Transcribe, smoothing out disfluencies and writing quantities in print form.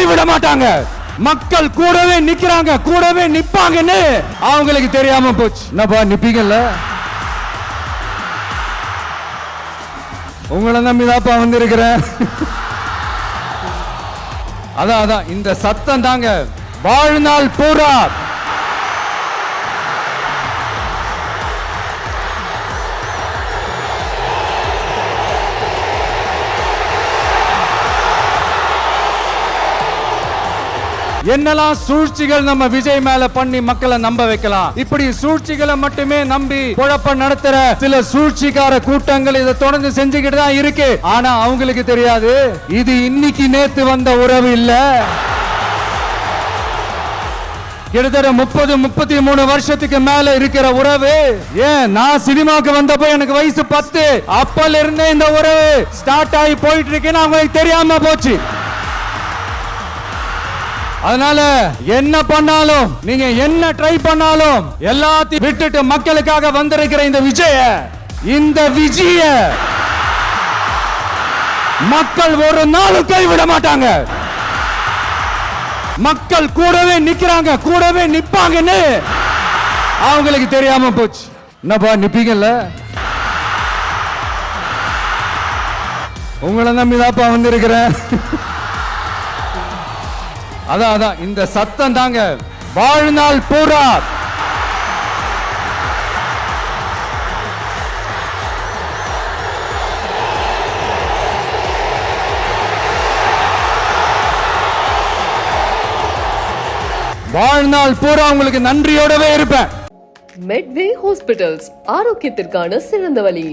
கைவிட மாட்டாங்க. மக்கள் கூடவே நிக்கிறாங்க, கூடவே நிப்பாங்கன்னு அவங்களுக்கு தெரியாம போச்சு. என்னப்பா நிப்பீங்கல்ல? உங்களை நம்பிதாப்பா வந்திருக்கிறேன். அதான் இந்த சத்தம் தாங்க வாழ்நாள் பூரா என்னெல்லாம் சூழ்ச்சிகள் நம்ம விஜய் மேல பண்ணி மக்களை நம்ப வைக்கலாம். இப்படி சூழ்ச்சிகளை மட்டுமே நம்பி குழப்ப நடத்துற சில சூழ்ச்சிக்கார கூட்டங்கள் இதை தொடர்ந்து செஞ்சுக்கிட்டு தான் இருக்கு. ஆனா அவங்களுக்கு தெரியாது இது இன்னைக்கு நேத்து வந்த உறவு இல்ல. கிட்டத்தட்ட 30-33 வருஷத்துக்கு மேல இருக்கிற உறவு. ஏன் நான் சினிமாக்கு வந்தப்போ எனக்கு வயசு 10. அப்பல இருந்தே இந்த உறவு ஸ்டார்ட் ஆகி போயிட்டு இருக்குன்னு அவங்களுக்கு தெரியாம போச்சு. அதனால என்ன பண்ணாலும், நீங்க என்ன ட்ரை பண்ணாலும் எல்லாத்தையும் விட்டுட்டு மக்களுக்காக வந்திருக்கிற இந்த விஜய மக்கள் ஒரு நாளும் கைவிட மாட்டாங்க. மக்கள் கூடவே நிக்கிறாங்க, கூடவே நிப்பாங்கன்னு அவங்களுக்கு தெரியாம போச்சு. என்னப்பா நிப்பீங்கல்ல? உங்களை நம்பிதாப்பா வந்திருக்கிறேன். அதான் இந்த சத்தம் தாங்க வாழ்நாள் பூரா உங்களுக்கு நன்றியோடவே இருப்பேன். மெட்வே ஹாஸ்பிட்டல்ஸ், ஆரோக்கியத்திற்கான சிறந்த வழி.